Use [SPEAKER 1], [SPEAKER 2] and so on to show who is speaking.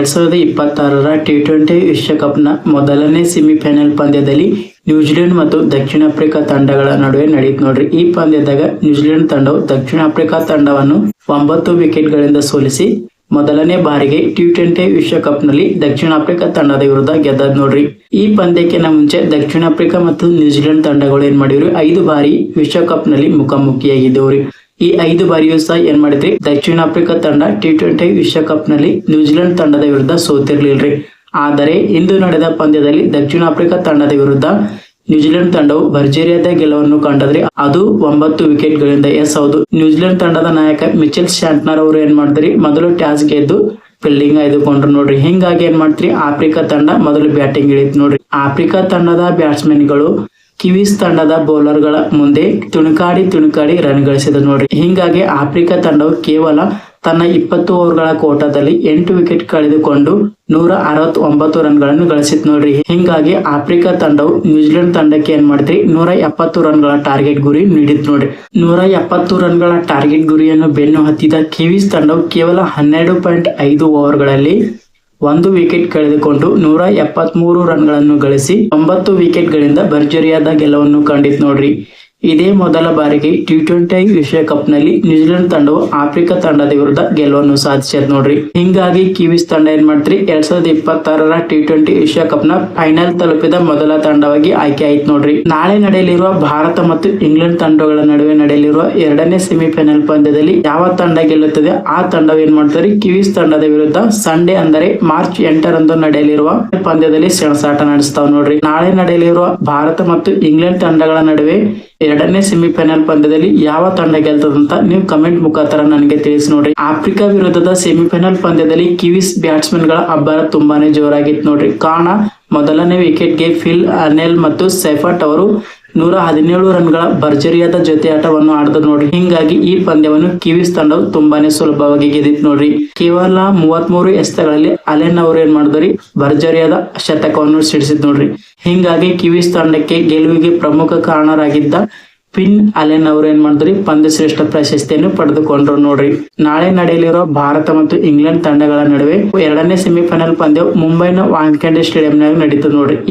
[SPEAKER 1] 2026ರ T20 ವಿಶ್ವಕಪ್ನ ಮೊದಲನೇ semifinal ಪಂದ್ಯದಲ್ಲಿ New Zealand ಮತ್ತು ದಕ್ಷಿಣ ಆಫ್ರಿಕಾ ತಂಡಗಳ ನಡುವೆ ನಡೆಯಿತು ನೋಡ್ರಿ. ಈ ಪಂದ್ಯದಾಗ ನ್ಯೂಜಿಲೆಂಡ್ ತಂಡವು ದಕ್ಷಿಣ ಆಫ್ರಿಕಾ ತಂಡವನ್ನು 9 ವಿಕೆಟ್ಗಳಿಂದ ಸೋಲಿಸಿ ಮೊದಲನೇ ಬಾರಿಗೆ ಟಿ20 ವಿಶ್ವಕಪ್ನಲ್ಲಿ ದಕ್ಷಿಣ ಆಫ್ರಿಕಾ ತಂಡದ ವಿರುದ್ಧ ಗೆದ್ದದ್ ನೋಡ್ರಿ. ಈ ಪಂದ್ಯಕ್ಕಿಂತ ಮುಂಚೆ ದಕ್ಷಿಣ ಆಫ್ರಿಕಾ ಮತ್ತು ನ್ಯೂಜಿಲೆಂಡ್ ತಂಡಗಳು ಏನ್ ಮಾಡಿವ್ರಿ, 5 ಬಾರಿ ವಿಶ್ವಕಪ್ನಲ್ಲಿ ಮುಖಾಮುಖಿಯಾಗಿದ್ದವ್ರಿ. ಈ 5 ಬಾರಿಯೂ ಸಹ ಏನ್ ಮಾಡಿದ್ರಿ, ದಕ್ಷಿಣ ಆಫ್ರಿಕಾ ತಂಡ ಟಿ20 ವಿಶ್ವಕಪ್ನಲ್ಲಿ ನ್ಯೂಜಿಲೆಂಡ್ ತಂಡದ ವಿರುದ್ಧ ಸೋತಿರ್ಲಿಲ್ರಿ. ಆದರೆ ಇಂದು ನಡೆದ ಪಂದ್ಯದಲ್ಲಿ ದಕ್ಷಿಣ ಆಫ್ರಿಕಾ ತಂಡದ ವಿರುದ್ಧ ನ್ಯೂಜಿಲೆಂಡ್ ತಂಡವು ಭರ್ಜರಿಯಾದ ಗೆಲುವನ್ನು ಕಂಡದ್ರಿ. ಅದು 9 ವಿಕೆಟ್ಗಳಿಂದ. ಹೌದು, ನ್ಯೂಜಿಲೆಂಡ್ ತಂಡದ ನಾಯಕ ಮಿಚೆಲ್ ಸ್ಯಾಂಟ್ನರ್ ಅವರು ಏನ್ ಮಾಡಿದ್ರಿ, ಮೊದಲು ಟಾಸ್ ಗೆದ್ದು ಫೀಲ್ಡಿಂಗ್ ಆಯ್ದುಕೊಂಡ್ರು ನೋಡ್ರಿ. ಹಿಂಗಾಗಿ ಏನ್ ಮಾಡ್ತೀರಿ, ಆಫ್ರಿಕಾ ತಂಡ ಮೊದಲು ಬ್ಯಾಟಿಂಗ್ ಇಳಿತು ನೋಡ್ರಿ. ಆಫ್ರಿಕಾ ತಂಡದ ಬ್ಯಾಟ್ಸ್ಮನ್ ಗಳು ಕಿವೀಸ್ ತಂಡದ ಬೌಲರ್ ಗಳ ಮುಂದೆ ತುಣುಕಾಡಿ ರನ್ ಗಳಿಸಿದ ನೋಡ್ರಿ. ಹಿಂಗಾಗಿ ಆಫ್ರಿಕಾ ತಂಡವು ಕೇವಲ ತನ್ನ 20 ಓವರ್ಗಳ ಕೋಟಾದಲ್ಲಿ 8 ವಿಕೆಟ್ ಕಳೆದುಕೊಂಡು 169 ರನ್ಗಳನ್ನು ಗಳಿಸಿತ್ ನೋಡ್ರಿ. ಹಿಂಗಾಗಿ ಆಫ್ರಿಕಾ ತಂಡವು ನ್ಯೂಜಿಲೆಂಡ್ ತಂಡಕ್ಕೆ ಏನ್ ಮಾಡಿದ್ರಿ, 170 ರನ್ಗಳ ಟಾರ್ಗೆಟ್ ಗುರಿ ನೀಡಿತ್ ನೋಡ್ರಿ. 170 ರನ್ಗಳ ಟಾರ್ಗೆಟ್ ಗುರಿಯನ್ನು ಬೆನ್ನು ಹತ್ತಿದ ಕಿವೀಸ್ ತಂಡವು ಕೇವಲ 12.5 ಓವರ್ಗಳಲ್ಲಿ 1 ವಿಕೆಟ್ ಕಳೆದುಕೊಂಡು 173 ರನ್ಗಳನ್ನು ಗಳಿಸಿ 9 ವಿಕೆಟ್ಗಳಿಂದ ಭರ್ಜರಿಯಾದ ಗೆಲುವನ್ನು ಕಂಡಿತ್ ನೋಡ್ರಿ. ಇದೇ ಮೊದಲ ಬಾರಿಗೆ ಟಿ20 ವಿಶ್ವಕಪ್ನಲ್ಲಿ ನ್ಯೂಜಿಲೆಂಡ್ ತಂಡವು ಆಫ್ರಿಕಾ ತಂಡದ ವಿರುದ್ಧ ಗೆಲುವನ್ನು ಸಾಧಿಸಿದ್ ನೋಡ್ರಿ. ಹಿಂಗಾಗಿ ಕಿವೀಸ್ ತಂಡ ಏನ್ ಮಾಡ್ತ್ರಿ, 2026ರ ಟಿ20 ವಿಶ್ವಕಪ್ನ ಫೈನಲ್ ತಲುಪಿದ ಮೊದಲ ತಂಡವಾಗಿ ಆಯ್ಕೆ ಆಯ್ತು ನೋಡ್ರಿ. ನಾಳೆ ನಡೆಯಲಿರುವ ಭಾರತ ಮತ್ತು ಇಂಗ್ಲೆಂಡ್ ತಂಡಗಳ ನಡುವೆ ನಡೆಯಲಿರುವ 2ನೇ ಸೆಮಿಫೈನಲ್ ಪಂದ್ಯದಲ್ಲಿ ಯಾವ ತಂಡ ಗೆಲ್ಲುತ್ತದೆ ಆ ತಂಡವು ಏನ್ ಮಾಡ್ತಾರೆ, ಕಿವೀಸ್ ತಂಡದ ವಿರುದ್ಧ ಸಂಡೇ ಅಂದರೆ ಮಾರ್ಚ್ 8ರಂದು ನಡೆಯಲಿರುವ ಪಂದ್ಯದಲ್ಲಿ ಸೆಣಸಾಟ ನಡೆಸ್ತಾವ್ ನೋಡ್ರಿ. ನಾಳೆ ನಡೆಯಲಿರುವ ಭಾರತ ಮತ್ತು ಇಂಗ್ಲೆಂಡ್ ತಂಡಗಳ ನಡುವೆ 2ನೇ ಸೆಮಿಫೈನಲ್ ಪಂದ್ಯದಲ್ಲಿ ಯಾವ ತಂಡ ಗೆಲ್ತದಂತ ನೀವು ಕಮೆಂಟ್ ಮುಖಾಂತರ ನನಗೆ ತಿಳಿಸಿ ನೋಡ್ರಿ. ಆಫ್ರಿಕಾ ವಿರುದ್ಧದ ಸೆಮಿಫೈನಲ್ ಪಂದ್ಯದಲ್ಲಿ ಕಿವೀಸ್ ಬ್ಯಾಟ್ಸ್ಮನ್ ಗಳ ಅಬ್ಬರ ತುಂಬಾನೇ ಜೋರಾಗಿತ್ತು ನೋಡ್ರಿ. ಕಾರಣ ಮೊದಲನೇ ವಿಕೆಟ್ ಗೆ ಫಿಲ್ ಅರ್ನೆಲ್ ಮತ್ತು ಸೈಫರ್ಟ್ ಅವರು 117 ರನ್ಗಳ ಭರ್ಜರಿಯಾದ ಜೊತೆ ಆಟವನ್ನು ಆಡಿದ್ರು ನೋಡ್ರಿ. ಹಿಂಗಾಗಿ ಈ ಪಂದ್ಯವನ್ನು ಕಿವೀಸ್ ತಂಡವು ತುಂಬಾನೇ ಸುಲಭವಾಗಿ ಗೆದ್ದಿತ್ತು ನೋಡ್ರಿ. ಕೇವಲ 33 ಎಸೆತಗಳಲ್ಲಿ ಅಲೆನ್ ಅವರು ಏನ್ ಮಾಡಿದ್ರಿ, ಭರ್ಜರಿಯಾದ ಶತಕವನ್ನು ಸಿಡಿಸಿದ್ ನೋಡ್ರಿ. ಹಿಂಗಾಗಿ ಕಿವೀಸ್ ತಂಡಕ್ಕೆ ಗೆಲುವಿಗೆ ಪ್ರಮುಖ ಕಾರಣರಾಗಿದ್ದ ಫಿನ್ ಅಲೆನ್ ಅವರು ಏನ್ ಮಾಡಿದ್ರಿ, ಪಂದ್ಯ ಶ್ರೇಷ್ಠ ಪ್ರಶಸ್ತಿಯನ್ನು ಪಡೆದುಕೊಂಡ್ರು ನೋಡ್ರಿ. ನಾಳೆ ನಡೆಯಲಿರುವ ಭಾರತ ಮತ್ತು ಇಂಗ್ಲೆಂಡ್ ತಂಡಗಳ ನಡುವೆ 2ನೇ ಸೆಮಿಫೈನಲ್ ಪಂದ್ಯವು ಮುಂಬೈನ ವಾಂಖೇಡೆ ಸ್ಟೇಡಿಯಂನಲ್ಲಿ ನಡೀತದೆ ನೋಡ್ರಿ.